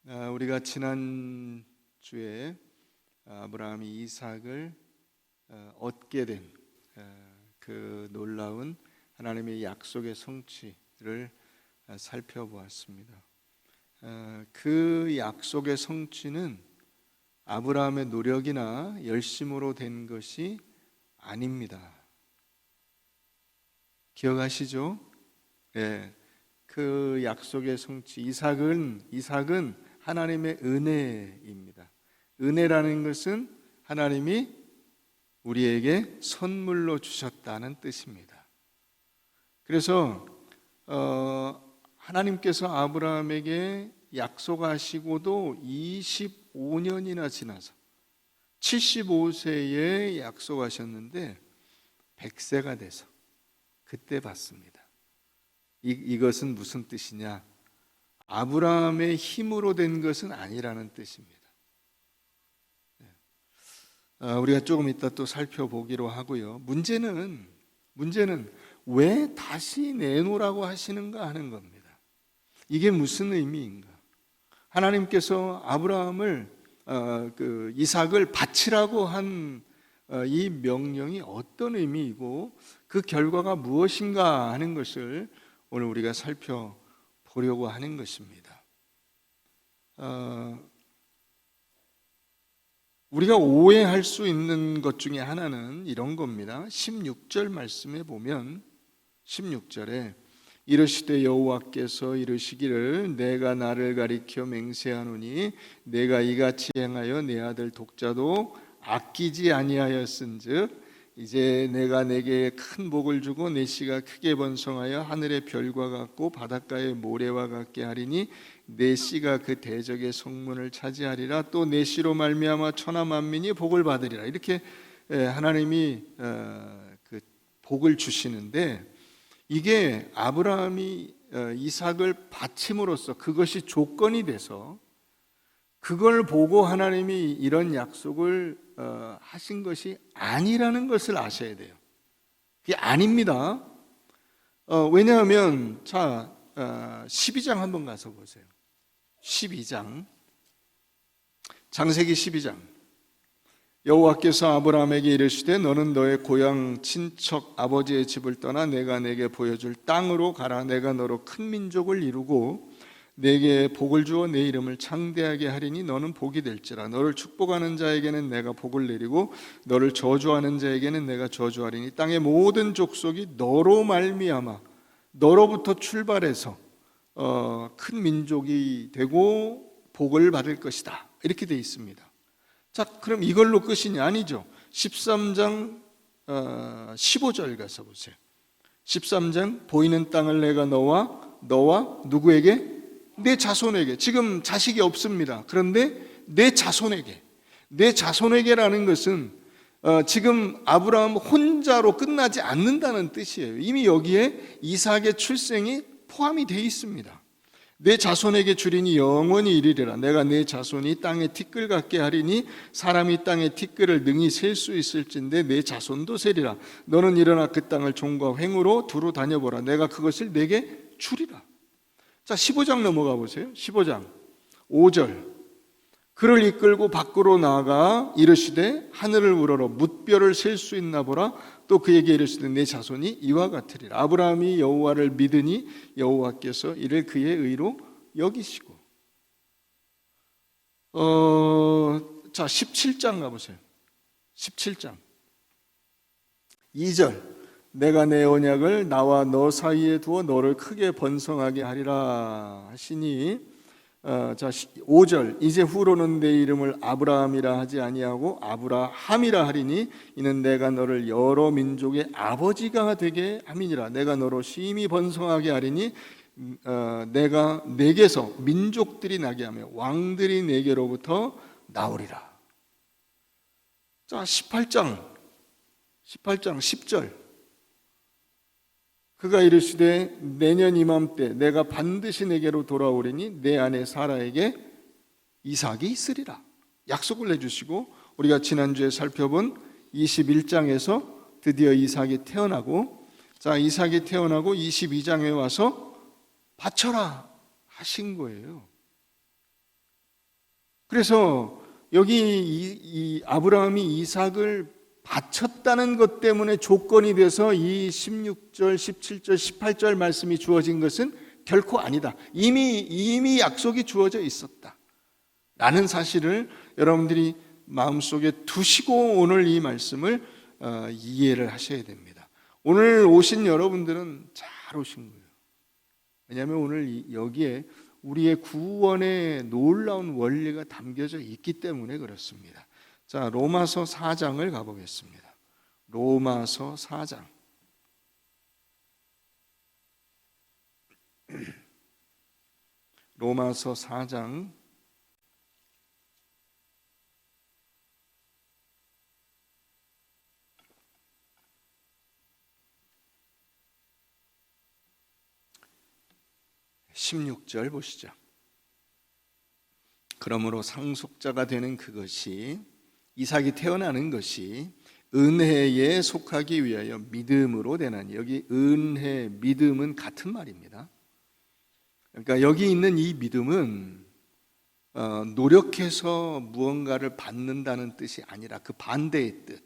우리가 지난 주에 아브라함이 이삭을 얻게 된 그 놀라운 하나님의 약속의 성취를 살펴보았습니다. 그 약속의 성취는 아브라함의 노력이나 열심으로 된 것이 아닙니다. 기억하시죠? 네, 그 약속의 성취, 이삭은 하나님의 은혜입니다. 은혜라는 것은 하나님이 우리에게 선물로 주셨다는 뜻입니다. 그래서 하나님께서 아브라함에게 약속하시고도 25년이나 지나서 75세에 약속하셨는데 100세가 돼서 그때 받습니다. 이것은 무슨 뜻이냐? 아브라함의 힘으로 된 것은 아니라는 뜻입니다. 우리가 조금 이따 또 살펴보기로 하고요. 문제는 왜 다시 내놓으라고 하시는가 하는 겁니다. 이게 무슨 의미인가? 하나님께서 아브라함을 이삭을 바치라고 한 이 명령이 어떤 의미이고 그 결과가 무엇인가 하는 것을 오늘 우리가 살펴보려고 하는 것입니다. 우리가 오해할 수 있는 것 중에 하나는 이런 겁니다. 16절 말씀에 보면 16절에 이르시되 여호와께서 이르시기를 내가 나를 가리켜 맹세하노니 내가 이같이 행하여 내 아들 독자도 아끼지 아니하였은즉 이제 내가 내게 큰 복을 주고 내 씨가 크게 번성하여 하늘의 별과 같고 바닷가의 모래와 같게 하리니 내 씨가 그 대적의 성문을 차지하리라. 또 내 씨로 말미암아 천하 만민이 복을 받으리라. 이렇게 하나님이 그 복을 주시는데 이게 아브라함이 이삭을 바침으로써 그것이 조건이 돼서 그걸 보고 하나님이 이런 약속을 하신 것이 아니라는 것을 아셔야 돼요. 그게 아닙니다. 왜냐하면 12장 한번 가서 보세요. 12장 창세기 12장 여호와께서 아브라함에게 이르시되 너는 너의 고향 친척 아버지의 집을 떠나 내가 내게 보여줄 땅으로 가라. 내가 너로 큰 민족을 이루고 내게 복을 주어 내 이름을 창대하게 하리니 너는 복이 될지라. 너를 축복하는 자에게는 내가 복을 내리고 너를 저주하는 자에게는 내가 저주하리니 땅의 모든 족속이 너로 말미암아 너로부터 출발해서 큰 민족이 되고 복을 받을 것이다. 이렇게 되어 있습니다. 자, 그럼 이걸로 끝이냐? 아니죠. 13장 15절 가서 보세요. 13장 보이는 땅을 내가 너와 누구에게? 내 자손에게. 지금 자식이 없습니다. 그런데 내 자손에게라는 것은 지금 아브라함 혼자로 끝나지 않는다는 뜻이에요. 이미 여기에 이삭의 출생이 포함이 되어 있습니다. 내 자손에게 주리니 영원히 이르리라. 내가 내 자손이 땅의 티끌 같게 하리니 사람이 땅의 티끌을 능히 셀 수 있을진데 내 자손도 세리라. 너는 일어나 그 땅을 종과 횡으로 두루 다녀보라. 내가 그것을 내게 주리라. 자, 15장 넘어가 보세요. 15장 5절 그를 이끌고 밖으로 나아가 이르시되 하늘을 우러러 뭇별을 셀 수 있나 보라. 또 그에게 이르시되 내 자손이 이와 같으리라. 아브라함이 여호와를 믿으니 여호와께서 이를 그의 의로 여기시고. 자, 17장 가보세요. 17장 2절 내가 내 언약을 나와 너 사이에 두어 너를 크게 번성하게 하리라 하시니. 자, 5절 이제 후로는 내 이름을 아브라함이라 하지 아니하고 아브라함이라 하리니 이는 내가 너를 여러 민족의 아버지가 되게 함이니라. 내가 너로 심히 번성하게 하리니 내가 내게서 민족들이 나게 하며 왕들이 내게로부터 나오리라. 자, 18장 10절 그가 이르시되 내년 이맘때 내가 반드시 내게로 돌아오리니 내 아내 사라에게 이삭이 있으리라. 약속을 해주시고 우리가 지난주에 살펴본 21장에서 드디어 이삭이 태어나고, 자, 이삭이 태어나고 22장에 와서 바쳐라 하신 거예요. 그래서 여기 이 아브라함이 이삭을 바쳤다는 것 때문에 조건이 돼서 이 16절, 17절, 18절 말씀이 주어진 것은 결코 아니다. 이미 약속이 주어져 있었다 라는 사실을 여러분들이 마음속에 두시고 오늘 이 말씀을 이해를 하셔야 됩니다. 오늘 오신 여러분들은 잘 오신 거예요. 왜냐하면 오늘 여기에 우리의 구원의 놀라운 원리가 담겨져 있기 때문에 그렇습니다. 자, 로마서 4장을 가보겠습니다. 로마서 4장. 로마서 4장 16절 보시죠. 그러므로 상속자가 되는 그것이 이삭이 태어나는 것이 은혜에 속하기 위하여 믿음으로 되나니, 여기 은혜, 믿음은 같은 말입니다. 그러니까 여기 있는 이 믿음은 노력해서 무언가를 받는다는 뜻이 아니라 그 반대의 뜻,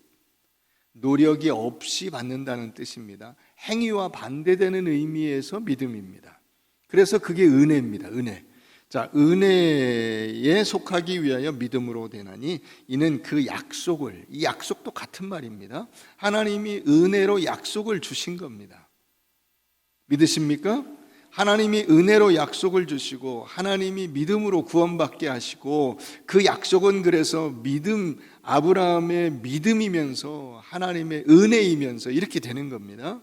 노력이 없이 받는다는 뜻입니다. 행위와 반대되는 의미에서 믿음입니다. 그래서 그게 은혜입니다. 은혜. 자, 은혜에 속하기 위하여 믿음으로 되나니, 이는 그 약속을, 이 약속도 같은 말입니다. 하나님이 은혜로 약속을 주신 겁니다. 믿으십니까? 하나님이 은혜로 약속을 주시고 하나님이 믿음으로 구원받게 하시고, 그 약속은 그래서 믿음, 아브라함의 믿음이면서 하나님의 은혜이면서 이렇게 되는 겁니다.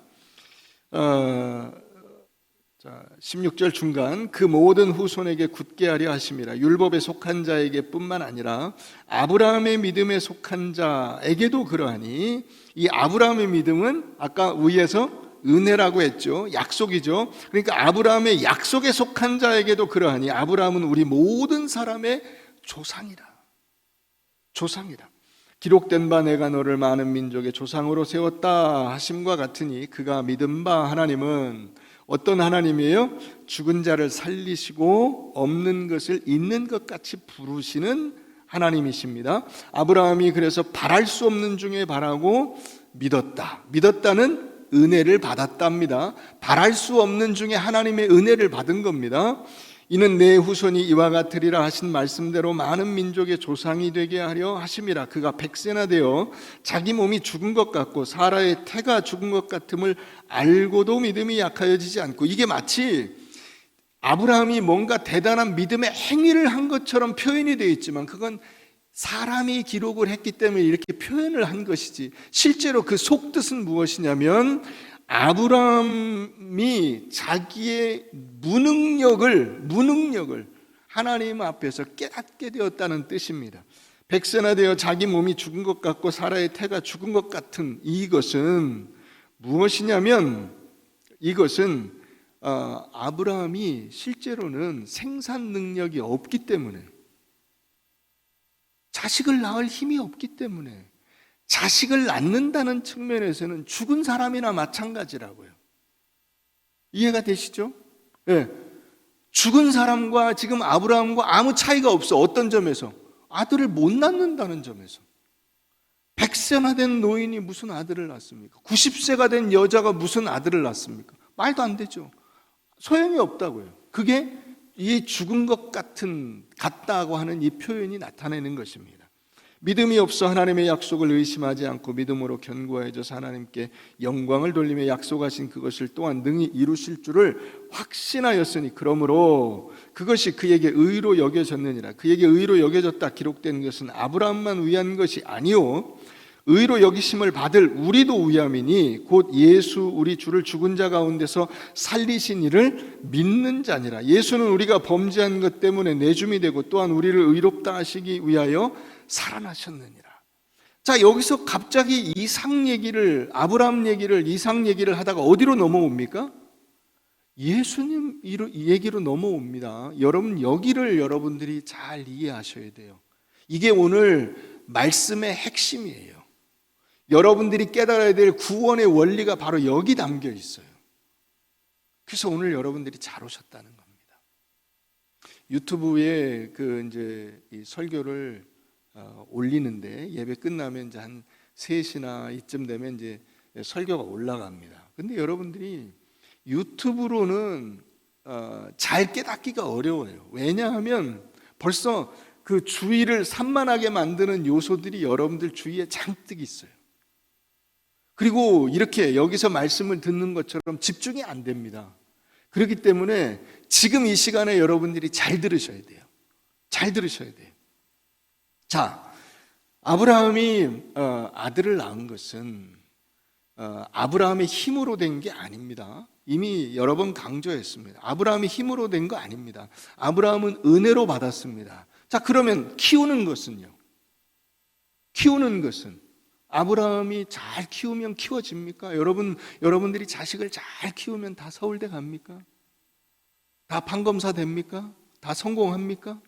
자, 16절 중간, 그 모든 후손에게 굳게 하려 하심이라. 율법에 속한 자에게 뿐만 아니라 아브라함의 믿음에 속한 자에게도 그러하니, 이 아브라함의 믿음은 아까 위에서 은혜라고 했죠. 약속이죠. 그러니까 아브라함의 약속에 속한 자에게도 그러하니, 아브라함은 우리 모든 사람의 조상이라. 조상이라. 기록된 바 내가 너를 많은 민족의 조상으로 세웠다 하심과 같으니, 그가 믿은 바 하나님은 어떤 하나님이에요? 죽은 자를 살리시고 없는 것을 있는 것 같이 부르시는 하나님이십니다. 아브라함이 그래서 바랄 수 없는 중에 바라고 믿었다. 믿었다는 은혜를 받았답니다. 바랄 수 없는 중에 하나님의 은혜를 받은 겁니다. 이는 내 후손이 이와 같으리라 하신 말씀대로 많은 민족의 조상이 되게 하려 하심이라. 그가 100세나 되어 자기 몸이 죽은 것 같고 사라의 태가 죽은 것 같음을 알고도 믿음이 약하여지지 않고, 이게 마치 아브라함이 뭔가 대단한 믿음의 행위를 한 것처럼 표현이 되어 있지만, 그건 사람이 기록을 했기 때문에 이렇게 표현을 한 것이지, 실제로 그 속뜻은 무엇이냐면, 아브라함이 자기의 무능력을 하나님 앞에서 깨닫게 되었다는 뜻입니다. 100세나 되어 자기 몸이 죽은 것 같고 사라의 태가 죽은 것 같은 이것은 무엇이냐면, 이것은 아브라함이 실제로는 생산 능력이 없기 때문에, 자식을 낳을 힘이 없기 때문에, 자식을 낳는다는 측면에서는 죽은 사람이나 마찬가지라고요. 이해가 되시죠? 네. 죽은 사람과 지금 아브라함과 아무 차이가 없어. 어떤 점에서? 아들을 못 낳는다는 점에서. 100세나 된 노인이 무슨 아들을 낳습니까? 90세가 된 여자가 무슨 아들을 낳습니까? 말도 안 되죠. 소용이 없다고요. 그게 이 죽은 것 같다고 하는 이 표현이 나타내는 것입니다. 믿음이 없어 하나님의 약속을 의심하지 않고 믿음으로 견고해져서 하나님께 영광을 돌리며 약속하신 그것을 또한 능히 이루실 줄을 확신하였으니, 그러므로 그것이 그에게 의로 여겨졌느니라. 그에게 의로 여겨졌다 기록된 것은 아브라함만 위한 것이 아니요 의로 여기심을 받을 우리도 위함이니, 곧 예수 우리 주를 죽은 자 가운데서 살리신 이를 믿는 자니라. 예수는 우리가 범죄한 것 때문에 내줌이 되고 또한 우리를 의롭다 하시기 위하여 살아나셨느니라. 자, 여기서 갑자기 아브라함 얘기를, 이삭 얘기를 하다가 어디로 넘어옵니까? 예수님 얘기로 넘어옵니다. 여러분, 여기를 여러분들이 잘 이해하셔야 돼요. 이게 오늘 말씀의 핵심이에요. 여러분들이 깨달아야 될 구원의 원리가 바로 여기 담겨 있어요. 그래서 오늘 여러분들이 잘 오셨다는 겁니다. 유튜브에 그 이제 이 설교를 올리는데 예배 끝나면 이제 한 3시나 이쯤 되면 이제 설교가 올라갑니다. 근데 여러분들이 유튜브로는 잘 깨닫기가 어려워요. 왜냐하면 벌써 그 주의를 산만하게 만드는 요소들이 여러분들 주위에 잔뜩 있어요. 그리고 이렇게 여기서 말씀을 듣는 것처럼 집중이 안 됩니다. 그렇기 때문에 지금 이 시간에 여러분들이 잘 들으셔야 돼요. 잘 들으셔야 돼요. 자, 아브라함이 아들을 낳은 것은 아브라함의 힘으로 된 게 아닙니다. 이미 여러 번 강조했습니다. 아브라함이 힘으로 된 거 아닙니다. 아브라함은 은혜로 받았습니다. 자, 그러면 키우는 것은요? 키우는 것은 아브라함이 잘 키우면 키워집니까? 여러분들이 자식을 잘 키우면 다 서울대 갑니까? 다 판검사 됩니까? 다 성공합니까?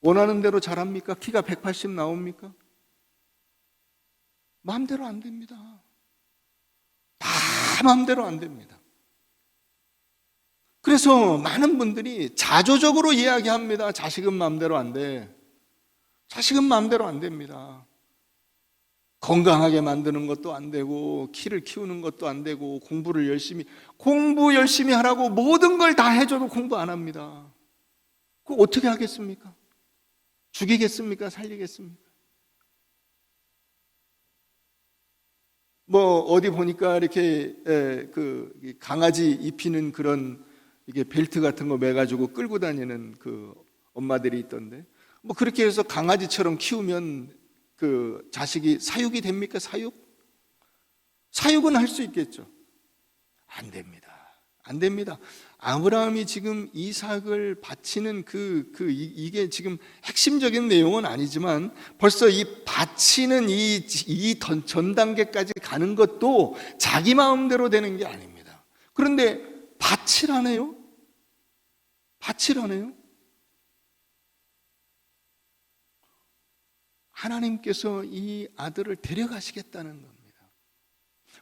원하는 대로 잘합니까? 키가 180 나옵니까? 마음대로 안 됩니다. 다 마음대로 안 됩니다. 그래서 많은 분들이 자조적으로 이야기합니다. 자식은 마음대로 안 돼. 자식은 마음대로 안 됩니다. 건강하게 만드는 것도 안 되고 키를 키우는 것도 안 되고 공부 열심히 하라고 모든 걸 다 해줘도 공부 안 합니다. 그거 어떻게 하겠습니까? 죽이겠습니까? 살리겠습니까? 뭐 어디 보니까 이렇게 그 강아지 입히는 그런 이게 벨트 같은 거 매가지고 끌고 다니는 그 엄마들이 있던데, 뭐 그렇게 해서 강아지처럼 키우면 그 자식이 사육이 됩니까? 사육은 할 수 있겠죠. 안 됩니다. 안 됩니다. 아브라함이 지금 이삭을 바치는 이게 지금 핵심적인 내용은 아니지만 벌써 이 바치는 이 전 단계까지 가는 것도 자기 마음대로 되는 게 아닙니다. 그런데 바치라네요? 바치라네요? 하나님께서 이 아들을 데려가시겠다는 겁니다.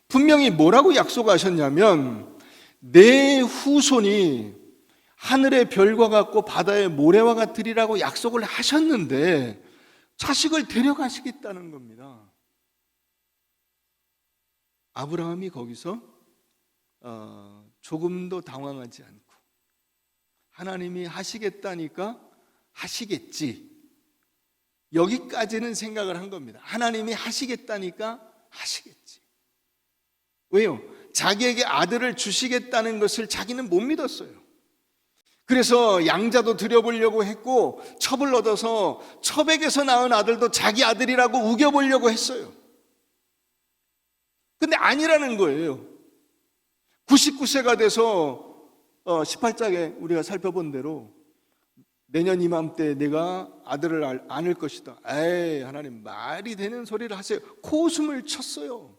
분명히 뭐라고 약속하셨냐면 내 후손이 하늘의 별과 같고 바다의 모래와 같으리라고 약속을 하셨는데 자식을 데려가시겠다는 겁니다. 아브라함이 거기서 조금도 당황하지 않고 하나님이 하시겠다니까 하시겠지, 여기까지는 생각을 한 겁니다. 하나님이 하시겠다니까 하시겠지. 왜요? 자기에게 아들을 주시겠다는 것을 자기는 못 믿었어요. 그래서 양자도 드려보려고 했고 첩을 얻어서 첩에게서 낳은 아들도 자기 아들이라고 우겨보려고 했어요. 근데 아니라는 거예요. 99세가 돼서 18장에 우리가 살펴본 대로 내년 이맘때 내가 아들을 안을 것이다. 에이, 하나님 말이 되는 소리를 하세요. 코웃음을 쳤어요.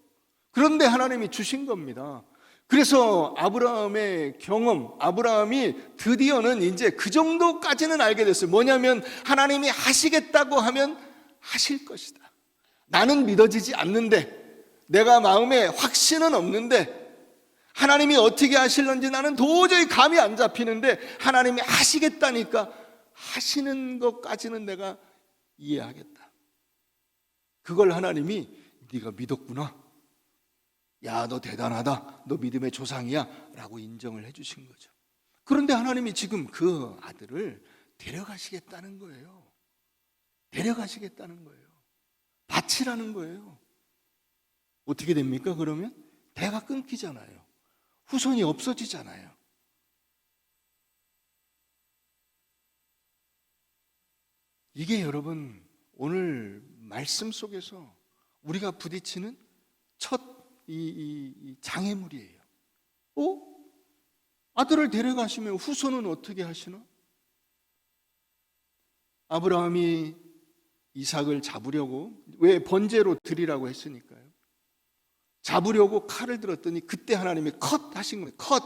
그런데 하나님이 주신 겁니다. 그래서 아브라함의 경험, 아브라함이 드디어는 이제 그 정도까지는 알게 됐어요. 뭐냐면 하나님이 하시겠다고 하면 하실 것이다. 나는 믿어지지 않는데, 내가 마음에 확신은 없는데 하나님이 어떻게 하실는지 나는 도저히 감이 안 잡히는데 하나님이 하시겠다니까 하시는 것까지는 내가 이해하겠다. 그걸 하나님이 네가 믿었구나, 야 너 대단하다, 너 믿음의 조상이야 라고 인정을 해주신 거죠. 그런데 하나님이 지금 그 아들을 데려가시겠다는 거예요. 데려가시겠다는 거예요. 바치라는 거예요. 어떻게 됩니까? 그러면 대가 끊기잖아요. 후손이 없어지잖아요. 이게 여러분 오늘 말씀 속에서 우리가 부딪히는 첫 이 장애물이에요. 아들을 데려가시면 후손은 어떻게 하시나? 아브라함이 이삭을 잡으려고, 왜 번제로 드리라고 했으니까요. 잡으려고 칼을 들었더니 그때 하나님이 컷 하신 거예요. 컷.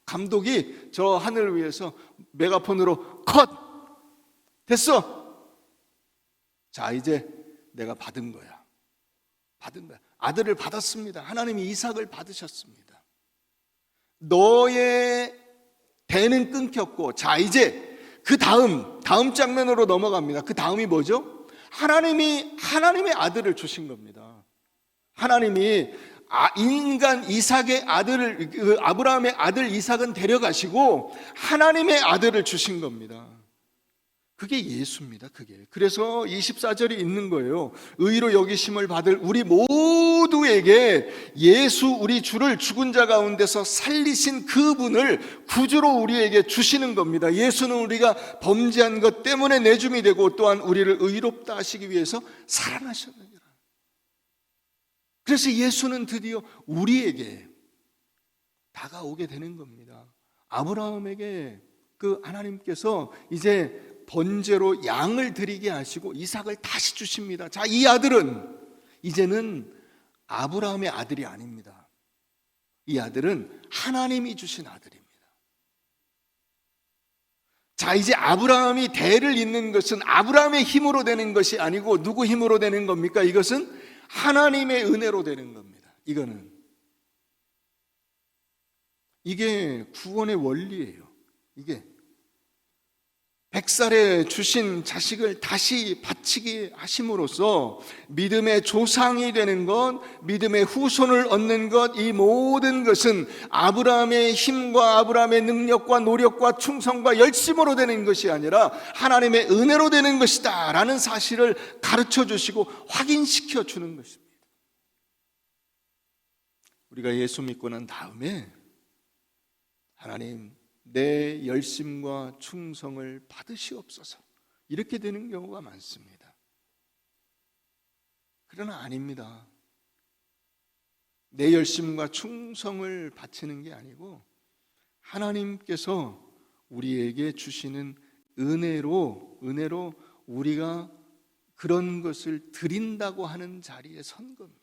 감독이 저 하늘 위에서 메가폰으로 컷. 됐어. 자, 이제 내가 받은 거야. 아들을 받았습니다. 하나님이 이삭을 받으셨습니다. 너의 대는 끊겼고, 자, 이제 그 다음 장면으로 넘어갑니다. 그 다음이 뭐죠? 하나님의 아들을 주신 겁니다. 하나님이 인간 이삭의 아들을, 아브라함의 아들 이삭은 데려가시고 하나님의 아들을 주신 겁니다. 그게 예수입니다. 그래서 24절이 있는 거예요. 의로 여기심을 받을 우리 모두에게 예수 우리 주를 죽은 자 가운데서 살리신 그분을 구주로 우리에게 주시는 겁니다. 예수는 우리가 범죄한 것 때문에 내줌이 되고 또한 우리를 의롭다 하시기 위해서 살아나셨느니라. 그래서 예수는 드디어 우리에게 다가오게 되는 겁니다. 아브라함에게 그 하나님께서 이제 번제로 양을 드리게 하시고 이삭을 다시 주십니다. 자, 이 아들은 이제는 아브라함의 아들이 아닙니다. 이 아들은 하나님이 주신 아들입니다. 자, 이제 아브라함이 대를 잇는 것은 아브라함의 힘으로 되는 것이 아니고 누구 힘으로 되는 겁니까? 이것은 하나님의 은혜로 되는 겁니다. 이게 구원의 원리예요. 이게 100살에 주신 자식을 다시 바치게 하심으로써 믿음의 조상이 되는 것, 믿음의 후손을 얻는 것, 이 모든 것은 아브라함의 힘과 아브라함의 능력과 노력과 충성과 열심으로 되는 것이 아니라 하나님의 은혜로 되는 것이다 라는 사실을 가르쳐 주시고 확인시켜 주는 것입니다. 우리가 예수 믿고 난 다음에 하나님 내 열심과 충성을 받으시옵소서 이렇게 되는 경우가 많습니다. 그러나 아닙니다. 내 열심과 충성을 바치는 게 아니고 하나님께서 우리에게 주시는 은혜로 우리가 그런 것을 드린다고 하는 자리에 선 겁니다.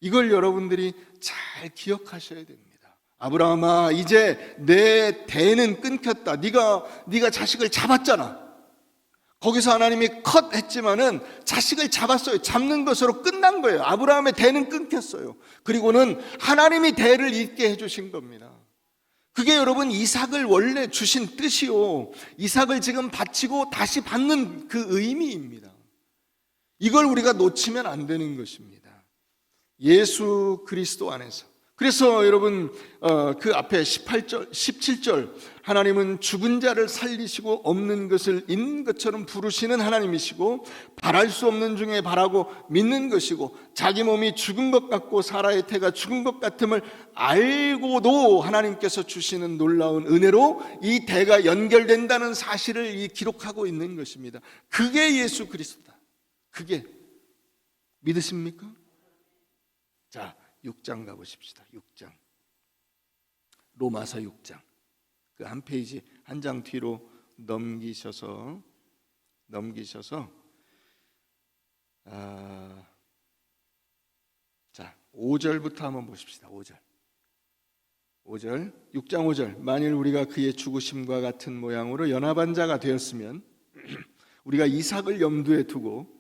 이걸 여러분들이 잘 기억하셔야 됩니다. 아브라함아, 이제 내 대는 끊겼다. 네가 자식을 잡았잖아. 거기서 하나님이 컷 했지만은 자식을 잡았어요. 잡는 것으로 끝난 거예요. 아브라함의 대는 끊겼어요. 그리고는 하나님이 대를 잇게 해주신 겁니다. 그게 여러분 이삭을 원래 주신 뜻이요, 이삭을 지금 바치고 다시 받는 그 의미입니다. 이걸 우리가 놓치면 안 되는 것입니다. 예수 그리스도 안에서. 그래서 여러분 그 앞에 18절, 17절 하나님은 죽은 자를 살리시고 없는 것을 있는 것처럼 부르시는 하나님이시고 바랄 수 없는 중에 바라고 믿는 것이고 자기 몸이 죽은 것 같고 사라의 태가 죽은 것 같음을 알고도 하나님께서 주시는 놀라운 은혜로 이 대가 연결된다는 사실을 기록하고 있는 것입니다. 그게 예수 그리스도다. 그게 믿으십니까? 자, 6장 가보십시다. 6장 로마서 6장 그 한 페이지 한 장 뒤로 넘기셔서 자 5절부터 한번 보십시다. 5절 6장 5절 만일 우리가 그의 죽으심과 같은 모양으로 연합한 자가 되었으면 우리가 이삭을 염두에 두고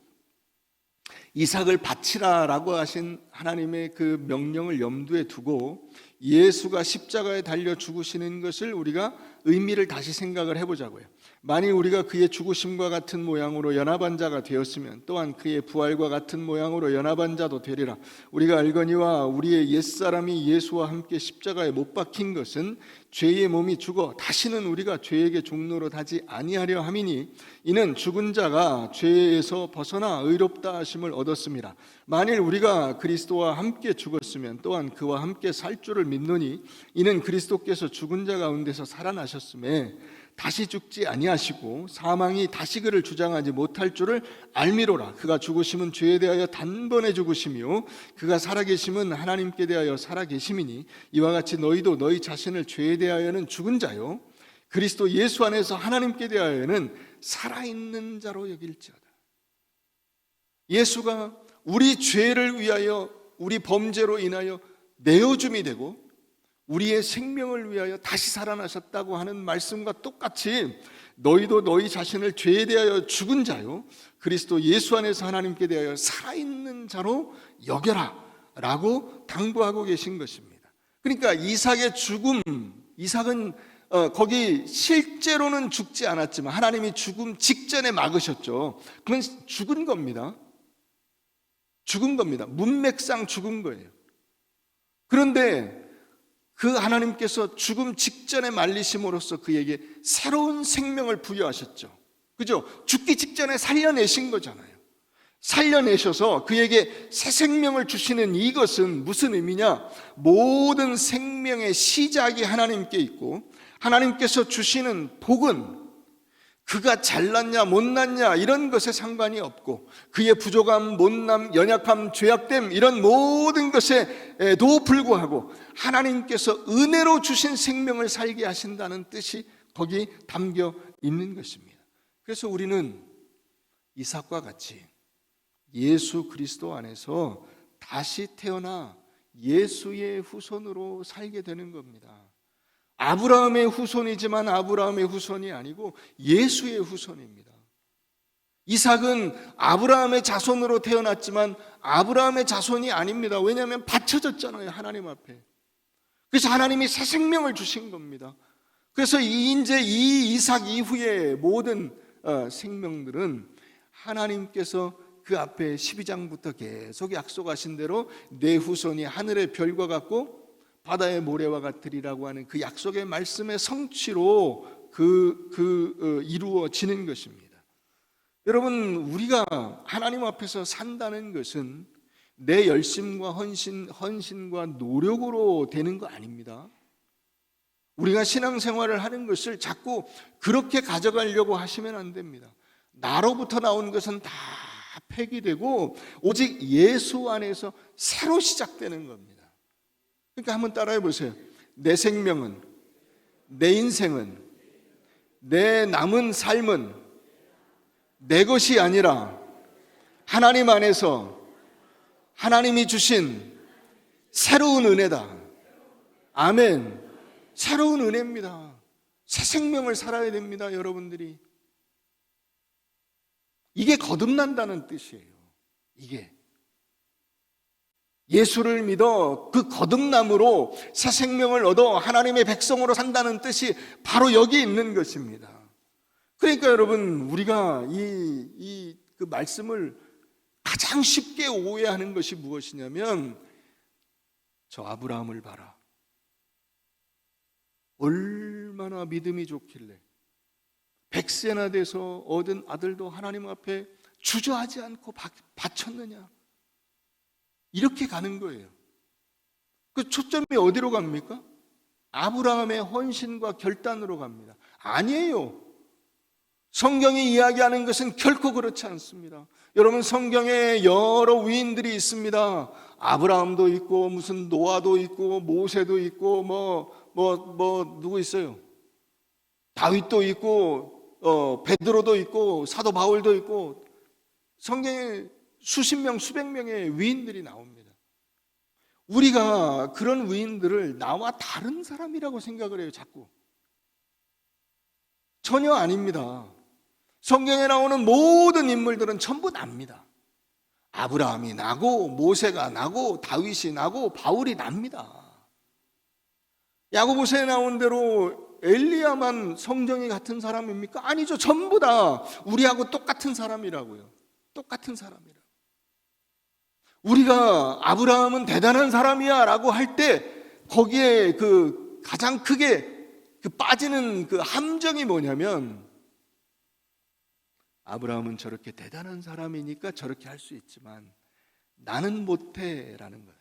이삭을 바치라라고 하신 하나님의 그 명령을 염두에 두고 예수가 십자가에 달려 죽으시는 것을 우리가 의미를 다시 생각을 해보자고요. 만일 우리가 그의 죽으심과 같은 모양으로 연합한 자가 되었으면 또한 그의 부활과 같은 모양으로 연합한 자도 되리라. 우리가 알거니와 우리의 옛사람이 예수와 함께 십자가에 못 박힌 것은 죄의 몸이 죽어 다시는 우리가 죄에게 종노릇 하지 아니하려 함이니 이는 죽은 자가 죄에서 벗어나 의롭다 하심을 얻었습니다. 만일 우리가 그리스도와 함께 죽었으면 또한 그와 함께 살 줄을 믿노니 이는 그리스도께서 죽은 자 가운데서 살아나셨음에 다시 죽지 아니하시고 사망이 다시 그를 주장하지 못할 줄을 알미로라. 그가 죽으심은 죄에 대하여 단번에 죽으시며 그가 살아계심은 하나님께 대하여 살아계심이니 이와 같이 너희도 너희 자신을 죄에 대하여는 죽은 자요 그리스도 예수 안에서 하나님께 대하여는 살아있는 자로 여길지어다. 예수가 우리 죄를 위하여 우리 범죄로 인하여 내어줌이 되고 우리의 생명을 위하여 다시 살아나셨다고 하는 말씀과 똑같이 너희도 너희 자신을 죄에 대하여 죽은 자요 그리스도 예수 안에서 하나님께 대하여 살아있는 자로 여겨라 라고 당부하고 계신 것입니다. 그러니까 이삭의 죽음, 이삭은 거기 실제로는 죽지 않았지만 하나님이 죽음 직전에 막으셨죠. 그건 죽은 겁니다. 죽은 겁니다. 문맥상 죽은 거예요. 그런데 그 하나님께서 죽음 직전에 말리심으로써 그에게 새로운 생명을 부여하셨죠. 그죠? 죽기 직전에 살려내신 거잖아요. 살려내셔서 그에게 새 생명을 주시는 이것은 무슨 의미냐? 모든 생명의 시작이 하나님께 있고 하나님께서 주시는 복은 그가 잘났냐 못났냐 이런 것에 상관이 없고 그의 부족함, 못남, 연약함, 죄악됨 이런 모든 것에도 불구하고 하나님께서 은혜로 주신 생명을 살게 하신다는 뜻이 거기 담겨 있는 것입니다. 그래서 우리는 이삭과 같이 예수 그리스도 안에서 다시 태어나 예수의 후손으로 살게 되는 겁니다. 아브라함의 후손이지만 아브라함의 후손이 아니고 예수의 후손입니다. 이삭은 아브라함의 자손으로 태어났지만 아브라함의 자손이 아닙니다. 왜냐하면 바쳐졌잖아요, 하나님 앞에. 그래서 하나님이 새 생명을 주신 겁니다. 그래서 이제 이 이삭 이후의 모든 생명들은 하나님께서 그 앞에 12장부터 계속 약속하신 대로 내 후손이 하늘의 별과 같고 바다의 모래와 같으리라고 하는 그 약속의 말씀의 성취로 이루어지는 것입니다. 여러분, 우리가 하나님 앞에서 산다는 것은 내 열심과 헌신과 노력으로 되는 거 아닙니다. 우리가 신앙생활을 하는 것을 자꾸 그렇게 가져가려고 하시면 안 됩니다. 나로부터 나온 것은 다 폐기되고 오직 예수 안에서 새로 시작되는 겁니다. 그러니까 한번 따라해 보세요. 내 생명은, 내 인생은, 내 남은 삶은 내 것이 아니라 하나님 안에서 하나님이 주신 새로운 은혜다. 아멘. 새로운 은혜입니다. 새 생명을 살아야 됩니다, 여러분들이. 이게 거듭난다는 뜻이에요. 이게 예수를 믿어 그 거듭남으로 새 생명을 얻어 하나님의 백성으로 산다는 뜻이 바로 여기 있는 것입니다. 그러니까 여러분, 우리가 그 말씀을 가장 쉽게 오해하는 것이 무엇이냐면, 저 아브라함을 봐라. 얼마나 믿음이 좋길래 100세나 돼서 얻은 아들도 하나님 앞에 주저하지 않고 바쳤느냐. 이렇게 가는 거예요. 그 초점이 어디로 갑니까? 아브라함의 헌신과 결단으로 갑니다. 아니에요. 성경이 이야기하는 것은 결코 그렇지 않습니다. 여러분, 성경에 여러 위인들이 있습니다. 아브라함도 있고 무슨 노아도 있고 모세도 있고 누구 있어요? 다윗도 있고 베드로도 있고 사도 바울도 있고 성경에 수십 명, 수백 명의 위인들이 나옵니다. 우리가 그런 위인들을 나와 다른 사람이라고 생각을 해요, 자꾸. 전혀 아닙니다. 성경에 나오는 모든 인물들은 전부 납니다. 아브라함이 나고 모세가 나고 다윗이 나고 바울이 납니다. 야고보서에 나온 대로 엘리야만 성정이 같은 사람입니까? 아니죠. 전부 다 우리하고 똑같은 사람이라고요. 똑같은 사람이라. 우리가 아브라함은 대단한 사람이야 라고 할 때 거기에 그 가장 크게 빠지는 그 함정이 뭐냐면, 아브라함은 저렇게 대단한 사람이니까 저렇게 할 수 있지만 나는 못해 라는 거예요.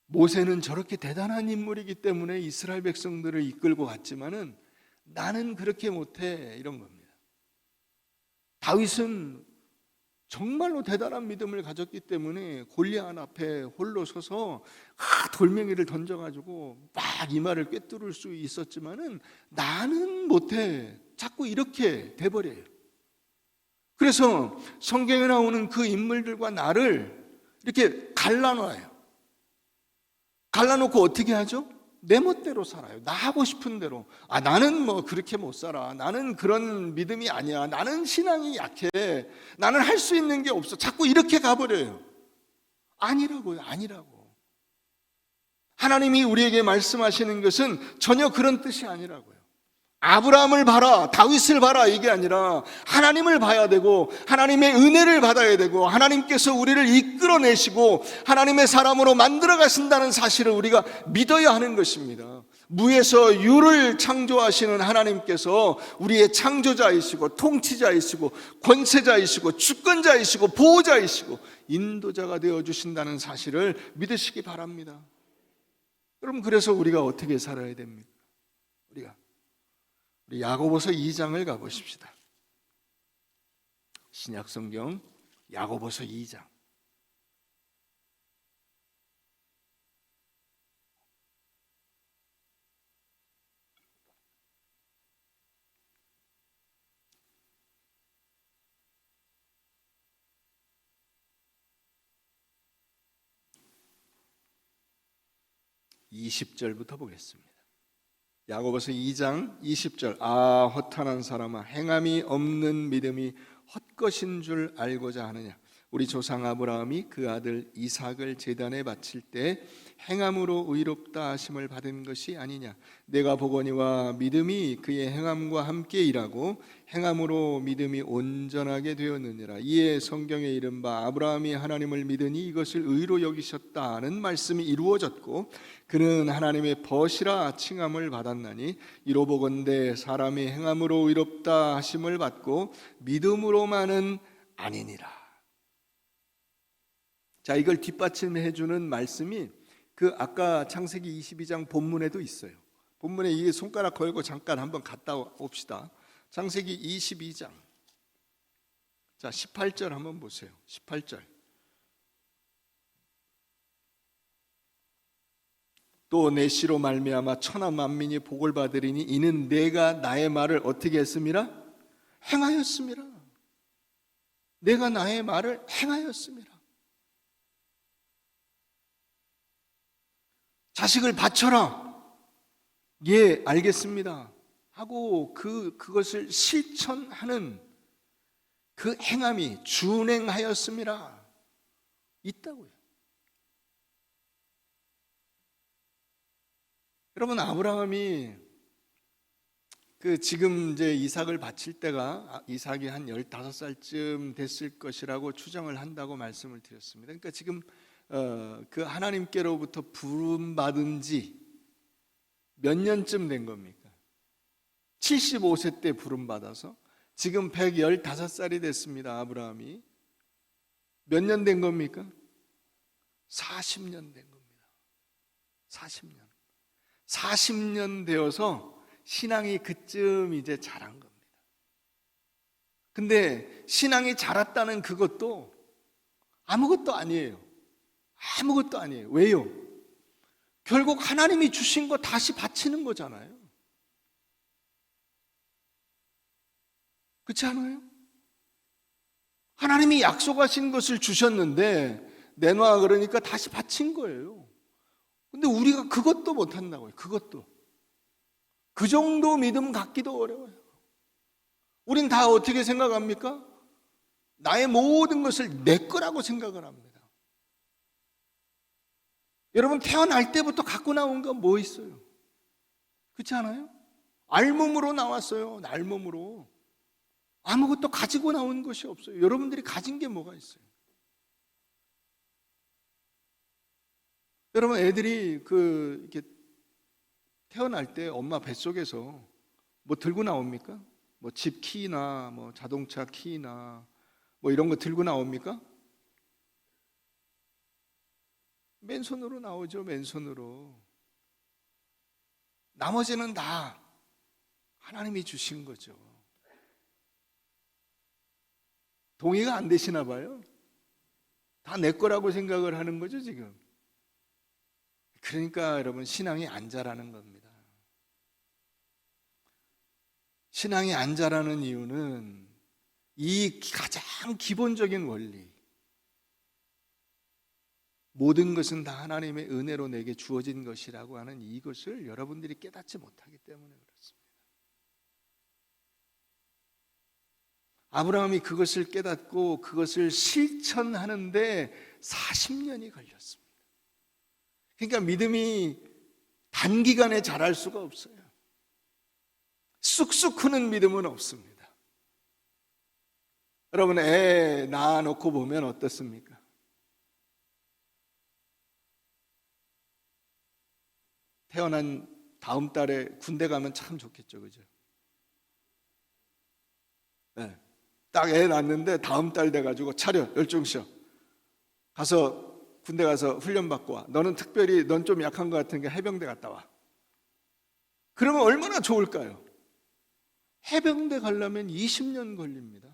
모세는 저렇게 대단한 인물이기 때문에 이스라엘 백성들을 이끌고 갔지만은 나는 그렇게 못해, 이런 겁니다. 다윗은 정말로 대단한 믿음을 가졌기 때문에 골리앗 앞에 홀로 서서 돌멩이를 던져가지고 막 이마를 꿰뚫을 수 있었지만은 나는 못해, 자꾸 이렇게 돼버려요. 그래서 성경에 나오는 그 인물들과 나를 이렇게 갈라놔요. 갈라놓고 어떻게 하죠? 내 멋대로 살아요. 나 하고 싶은 대로. 나는 뭐 그렇게 못 살아. 나는 그런 믿음이 아니야. 나는 신앙이 약해. 나는 할 수 있는 게 없어. 자꾸 이렇게 가버려요. 아니라고요. 아니라고. 하나님이 우리에게 말씀하시는 것은 전혀 그런 뜻이 아니라고요. 아브라함을 봐라, 다윗을 봐라, 이게 아니라 하나님을 봐야 되고 하나님의 은혜를 받아야 되고 하나님께서 우리를 이끌어내시고 하나님의 사람으로 만들어 가신다는 사실을 우리가 믿어야 하는 것입니다. 무에서 유를 창조하시는 하나님께서 우리의 창조자이시고 통치자이시고 권세자이시고 주권자이시고 보호자이시고 인도자가 되어주신다는 사실을 믿으시기 바랍니다. 여러분, 그래서 우리가 어떻게 살아야 됩니까? 우리 야고보서 2장을 가보십시다. 신약성경 야고보서 2장. (20절부터) 보겠습니다. 야고보서 2장 20절. 허탄한 사람아, 행함이 없는 믿음이 헛것인 줄 알고자 하느냐. 우리 조상 아브라함이 그 아들 이삭을 제단에 바칠 때 행함으로 의롭다 하심을 받은 것이 아니냐. 내가 보거니와 믿음이 그의 행함과 함께 일하고 행함으로 믿음이 온전하게 되었느니라. 이에 성경에 이른바 아브라함이 하나님을 믿으니 이것을 의로 여기셨다 하는 말씀이 이루어졌고 그는 하나님의 벗이라 칭함을 받았나니 이로보건대 사람이 행함으로 의롭다 하심을 받고 믿음으로만은 아니니라. 자, 이걸 뒷받침해 주는 말씀이 그 아까 창세기 22장 본문에도 있어요. 본문에 이 손가락 걸고 잠깐 한번 갔다 옵시다. 창세기 22장. 자, 18절 한번 보세요. 18절. 또 내 씨로 말미암아 천하 만민이 복을 받으리니 이는 내가 나의 말을 어떻게 했음이라? 행하였음이라. 내가 나의 말을 행하였음이라. 자식을 바쳐라. 예, 알겠습니다. 하고 그것을 실천하는 그 행함이 준행하였음이라 있다고요. 여러분, 아브라함이 지금 이제 이삭을 바칠 때가 이삭이 한 15살쯤 됐을 것이라고 추정을 한다고 말씀을 드렸습니다. 그러니까 지금 그 하나님께로부터 부름받은 지 몇 년쯤 된 겁니까? 75세 때 부름받아서 지금 115살이 됐습니다. 아브라함이 몇 년 된 겁니까? 40년 된 겁니다. 40년 되어서 신앙이 그쯤 이제 자란 겁니다. 근데 신앙이 자랐다는 그것도 아무것도 아니에요. 아무것도 아니에요. 왜요? 결국 하나님이 주신 거 다시 바치는 거잖아요. 그렇지 않아요? 하나님이 약속하신 것을 주셨는데 내놔 그러니까 다시 바친 거예요. 근데 우리가 그것도 못한다고요. 그것도. 그 정도 믿음 갖기도 어려워요. 우린 다 어떻게 생각합니까? 나의 모든 것을 내 거라고 생각을 합니다. 여러분, 태어날 때부터 갖고 나온 건 뭐 있어요? 그렇지 않아요? 알몸으로 나왔어요. 알몸으로. 아무것도 가지고 나온 것이 없어요. 여러분들이 가진 게 뭐가 있어요? 여러분, 애들이 이렇게 태어날 때 엄마 뱃속에서 뭐 들고 나옵니까? 뭐 집 키나 뭐 자동차 키나 뭐 이런 거 들고 나옵니까? 맨손으로 나오죠. 맨손으로. 나머지는 다 하나님이 주신 거죠. 동의가 안 되시나 봐요. 다 내 거라고 생각을 하는 거죠, 지금. 그러니까 여러분, 신앙이 안 자라는 겁니다. 신앙이 안 자라는 이유는 이 가장 기본적인 원리, 모든 것은 다 하나님의 은혜로 내게 주어진 것이라고 하는 이것을 여러분들이 깨닫지 못하기 때문에 그렇습니다. 아브라함이 그것을 깨닫고 그것을 실천하는데 40년이 걸렸습니다. 그러니까 믿음이 단기간에 자랄 수가 없어요. 쑥쑥 크는 믿음은 없습니다. 여러분, 애 낳아놓고 보면 어떻습니까? 태어난 다음 달에 군대 가면 참 좋겠죠, 그죠? 네. 딱 애 낳았는데 다음 달 돼가지고 차려, 열중시켜 가서 군대 가서 훈련 받고 와. 너는 특별히 넌 좀 약한 것 같으니까 해병대 갔다 와. 그러면 얼마나 좋을까요? 해병대 가려면 20년 걸립니다.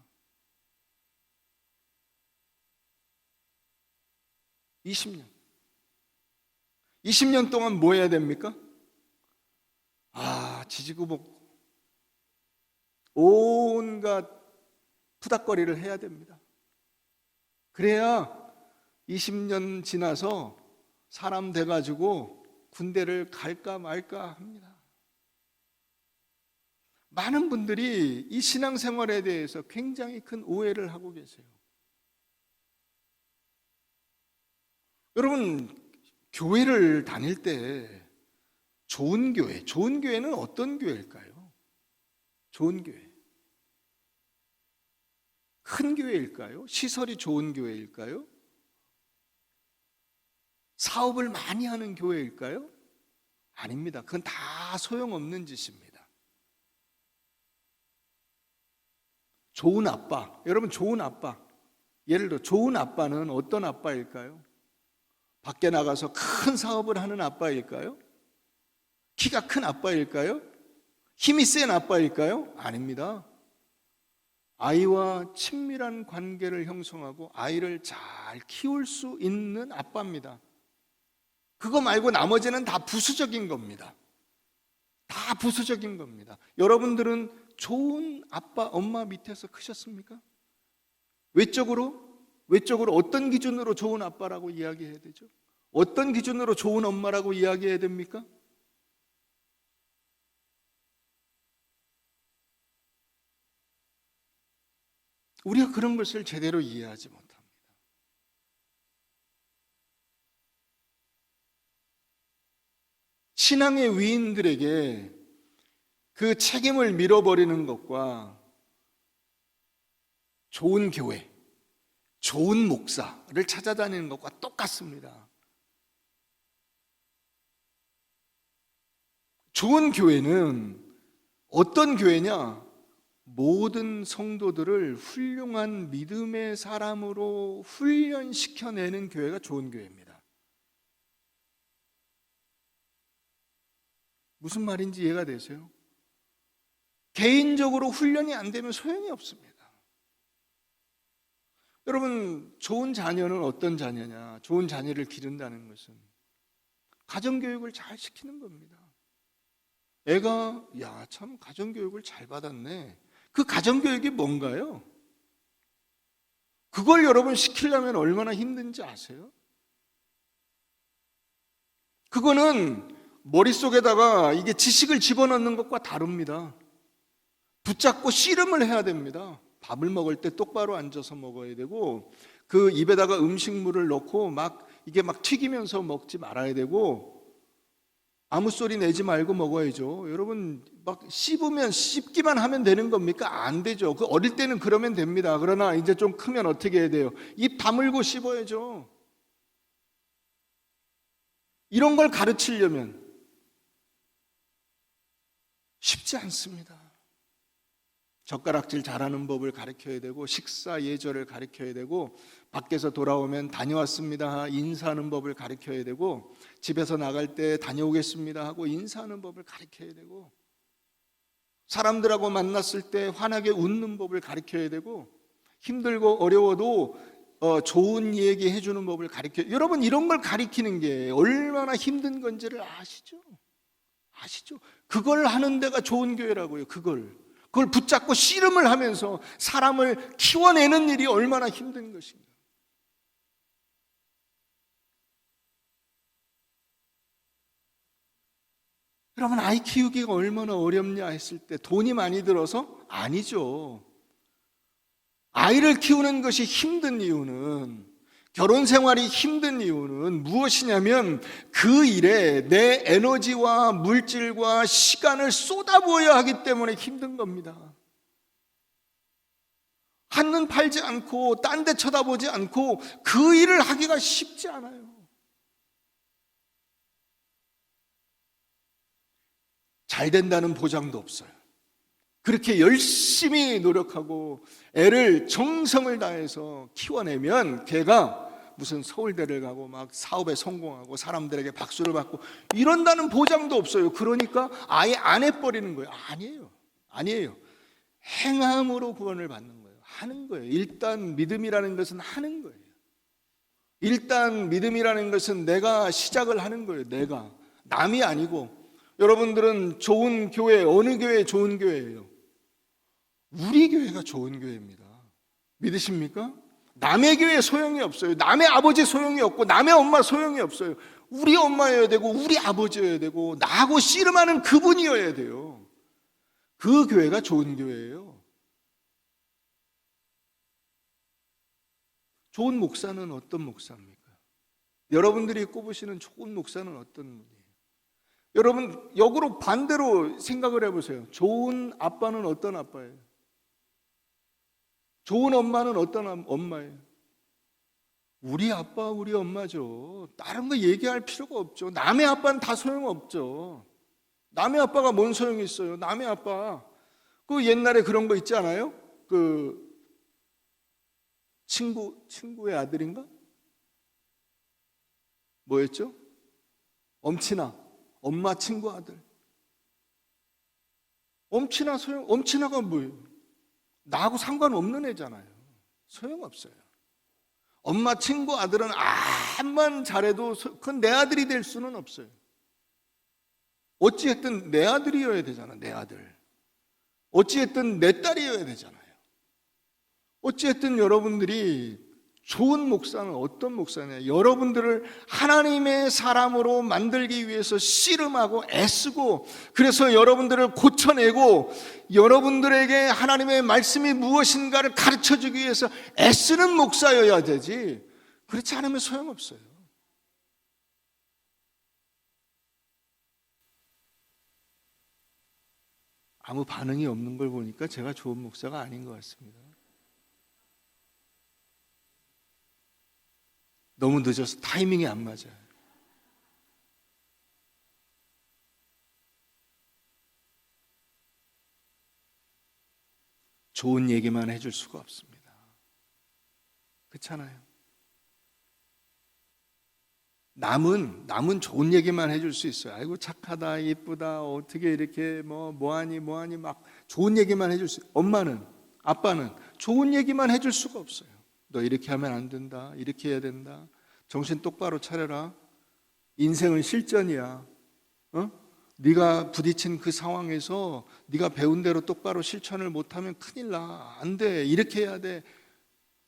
20년. 20년 동안 뭐 해야 됩니까? 지지구복 온갖 푸닥거리를 해야 됩니다. 그래야 20년 지나서 사람 돼가지고 군대를 갈까 말까 합니다. 많은 분들이 이 신앙생활에 대해서 굉장히 큰 오해를 하고 계세요. 여러분, 교회를 다닐 때 좋은 교회는 어떤 교회일까요? 좋은 교회. 큰 교회일까요? 시설이 좋은 교회일까요? 사업을 많이 하는 교회일까요? 아닙니다. 그건 다 소용없는 짓입니다. 좋은 아빠, 여러분 좋은 아빠, 예를 들어 좋은 아빠는 어떤 아빠일까요? 밖에 나가서 큰 사업을 하는 아빠일까요? 키가 큰 아빠일까요? 힘이 센 아빠일까요? 아닙니다. 아이와 친밀한 관계를 형성하고 아이를 잘 키울 수 있는 아빠입니다. 그거 말고 나머지는 다 부수적인 겁니다. 다 부수적인 겁니다. 여러분들은 좋은 아빠, 엄마 밑에서 크셨습니까? 외적으로 어떤 기준으로 좋은 아빠라고 이야기해야 되죠? 어떤 기준으로 좋은 엄마라고 이야기해야 됩니까? 우리가 그런 것을 제대로 이해하지 못합니다. 신앙의 위인들에게 그 책임을 밀어버리는 것과 좋은 교회, 좋은 목사를 찾아다니는 것과 똑같습니다. 좋은 교회는 어떤 교회냐? 모든 성도들을 훌륭한 믿음의 사람으로 훈련시켜내는 교회가 좋은 교회입니다. 무슨 말인지 이해가 되세요? 개인적으로 훈련이 안 되면 소용이 없습니다. 여러분, 좋은 자녀는 어떤 자녀냐? 좋은 자녀를 기른다는 것은 가정교육을 잘 시키는 겁니다. 애가 참 가정교육을 잘 받았네. 그 가정교육이 뭔가요? 그걸 여러분 시키려면 얼마나 힘든지 아세요? 그거는 머릿속에다가 이게 지식을 집어넣는 것과 다릅니다. 붙잡고 씨름을 해야 됩니다. 밥을 먹을 때 똑바로 앉아서 먹어야 되고, 그 입에다가 음식물을 넣고 이게 막 튀기면서 먹지 말아야 되고, 아무 소리 내지 말고 먹어야죠. 여러분, 막 씹기만 하면 되는 겁니까? 안 되죠. 어릴 때는 그러면 됩니다. 그러나 이제 좀 크면 어떻게 해야 돼요? 입 다물고 씹어야죠. 이런 걸 가르치려면 쉽지 않습니다. 젓가락질 잘하는 법을 가르쳐야 되고, 식사 예절을 가르쳐야 되고, 밖에서 돌아오면 다녀왔습니다 인사하는 법을 가르쳐야 되고, 집에서 나갈 때 다녀오겠습니다 하고 인사하는 법을 가르쳐야 되고, 사람들하고 만났을 때 환하게 웃는 법을 가르쳐야 되고, 힘들고 어려워도 좋은 얘기 해주는 법을 가르쳐야, 여러분 이런 걸 가르치는 게 얼마나 힘든 건지를 아시죠? 그걸 하는 데가 좋은 교회라고요. 그걸 붙잡고 씨름을 하면서 사람을 키워내는 일이 얼마나 힘든 것인가. 여러분, 아이 키우기가 얼마나 어렵냐 했을 때 돈이 많이 들어서? 아니죠. 아이를 키우는 것이 힘든 이유는 결혼 생활이 힘든 이유는 무엇이냐면 그 일에 내 에너지와 물질과 시간을 쏟아부어야 하기 때문에 힘든 겁니다. 한눈 팔지 않고 딴 데 쳐다보지 않고 그 일을 하기가 쉽지 않아요. 잘 된다는 보장도 없어요. 그렇게 열심히 노력하고 애를 정성을 다해서 키워내면 걔가 무슨 서울대를 가고 막 사업에 성공하고 사람들에게 박수를 받고 이런다는 보장도 없어요. 그러니까 아예 안 해버리는 거예요. 아니에요. 행함으로 구원을 받는 거예요. 하는 거예요. 일단 믿음이라는 것은 하는 거예요. 일단 믿음이라는 것은 내가 시작을 하는 거예요. 내가 남이 아니고. 여러분들은 좋은 교회, 어느 교회 좋은 교회예요? 우리 교회가 좋은 교회입니다. 믿으십니까? 남의 교회 소용이 없어요. 남의 아버지 소용이 없고 남의 엄마 소용이 없어요. 우리 엄마여야 되고 우리 아버지여야 되고 나하고 씨름하는 그분이어야 돼요. 그 교회가 좋은 교회예요. 좋은 목사는 어떤 목사입니까? 여러분들이 꼽으시는 좋은 목사는 어떤 분이에요? 여러분 역으로 반대로 생각을 해보세요. 좋은 아빠는 어떤 아빠예요? 좋은 엄마는 어떤 엄마예요? 우리 아빠, 우리 엄마죠. 다른 거 얘기할 필요가 없죠. 남의 아빠는 다 소용없죠. 남의 아빠가 뭔 소용이 있어요? 남의 아빠. 그 옛날에 그런 거 있지 않아요? 그 친구의 아들인가? 뭐였죠? 엄친아. 엄마 친구 아들. 엄친아가 뭐예요? 나하고 상관없는 애잖아요. 소용없어요. 엄마 친구 아들은 암만 잘해도 그건 내 아들이 될 수는 없어요. 어찌했든 내 아들이어야 되잖아. 내 아들. 어찌했든 내 딸이어야 되잖아요. 어찌했든 여러분들이 좋은 목사는 어떤 목사냐? 여러분들을 하나님의 사람으로 만들기 위해서 씨름하고 애쓰고 그래서 여러분들을 고쳐내고 여러분들에게 하나님의 말씀이 무엇인가를 가르쳐주기 위해서 애쓰는 목사여야 되지. 그렇지 않으면 소용없어요. 아무 반응이 없는 걸 보니까 제가 좋은 목사가 아닌 것 같습니다. 너무 늦어서 타이밍이 안 맞아요. 좋은 얘기만 해줄 수가 없습니다. 그렇잖아요. 남은 좋은 얘기만 해줄 수 있어요. 아이고 착하다, 예쁘다, 어떻게 이렇게 뭐하니 막 좋은 얘기만 해줄 수 있어요. 엄마는, 아빠는 좋은 얘기만 해줄 수가 없어요. 너 이렇게 하면 안 된다. 이렇게 해야 된다. 정신 똑바로 차려라. 인생은 실전이야. 네가 부딪힌 그 상황에서 네가 배운 대로 똑바로 실천을 못하면 큰일 나. 안 돼. 이렇게 해야 돼.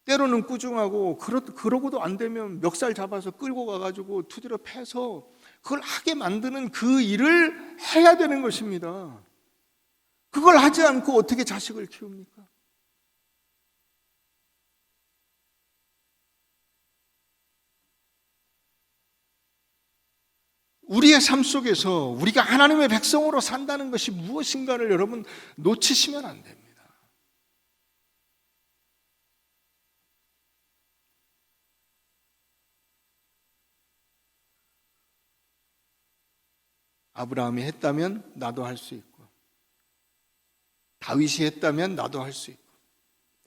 때로는 꾸중하고 그러고도 안 되면 멱살 잡아서 끌고 가가지고 두드려 패서 그걸 하게 만드는 그 일을 해야 되는 것입니다. 그걸 하지 않고 어떻게 자식을 키웁니까? 우리의 삶 속에서 우리가 하나님의 백성으로 산다는 것이 무엇인가를 여러분 놓치시면 안 됩니다. 아브라함이 했다면 나도 할 수 있고 다윗이 했다면 나도 할 수 있고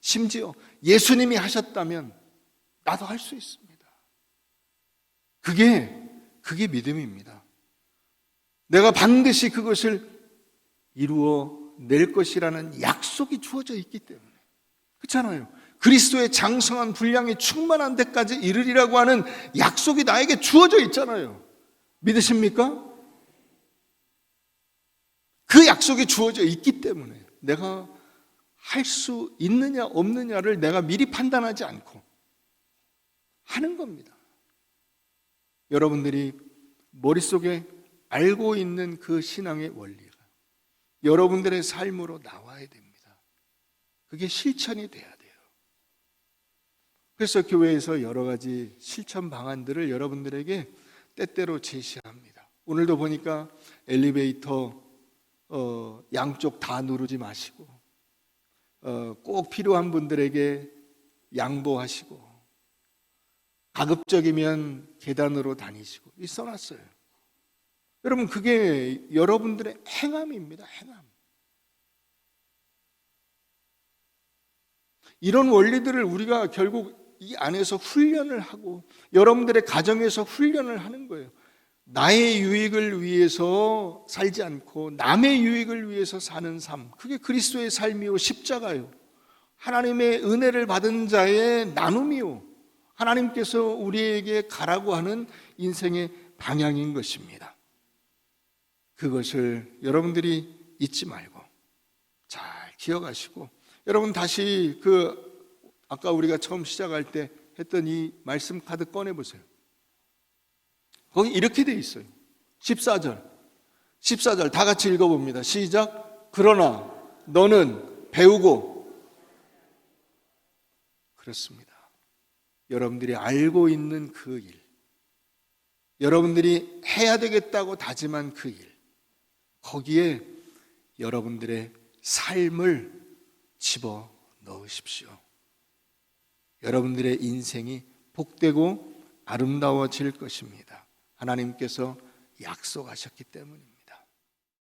심지어 예수님이 하셨다면 나도 할 수 있습니다. 그게 믿음입니다. 내가 반드시 그것을 이루어 낼 것이라는 약속이 주어져 있기 때문에. 그렇잖아요. 그리스도의 장성한 분량이 충만한 데까지 이르리라고 하는 약속이 나에게 주어져 있잖아요. 믿으십니까? 그 약속이 주어져 있기 때문에 내가 할 수 있느냐 없느냐를 내가 미리 판단하지 않고 하는 겁니다. 여러분들이 머릿속에 알고 있는 그 신앙의 원리가 여러분들의 삶으로 나와야 됩니다. 그게 실천이 돼야 돼요. 그래서 교회에서 여러 가지 실천 방안들을 여러분들에게 때때로 제시합니다. 오늘도 보니까 엘리베이터 양쪽 다 누르지 마시고 꼭 필요한 분들에게 양보하시고 가급적이면 계단으로 다니시고 써놨어요. 여러분, 그게 여러분들의 행함입니다. 행함. 이런 원리들을 우리가 결국 이 안에서 훈련을 하고 여러분들의 가정에서 훈련을 하는 거예요. 나의 유익을 위해서 살지 않고 남의 유익을 위해서 사는 삶, 그게 그리스도의 삶이요 십자가요, 하나님의 은혜를 받은 자의 나눔이요, 하나님께서 우리에게 가라고 하는 인생의 방향인 것입니다. 그것을 여러분들이 잊지 말고 잘 기억하시고, 여러분 다시 아까 우리가 처음 시작할 때 했던 이 말씀 카드 꺼내보세요. 거기 이렇게 돼 있어요. 14절 다 같이 읽어봅니다. 시작. 그러나 너는 배우고. 그렇습니다. 여러분들이 알고 있는 그 일, 여러분들이 해야 되겠다고 다짐한 그 일, 거기에 여러분들의 삶을 집어 넣으십시오. 여러분들의 인생이 복되고 아름다워질 것입니다. 하나님께서 약속하셨기 때문입니다.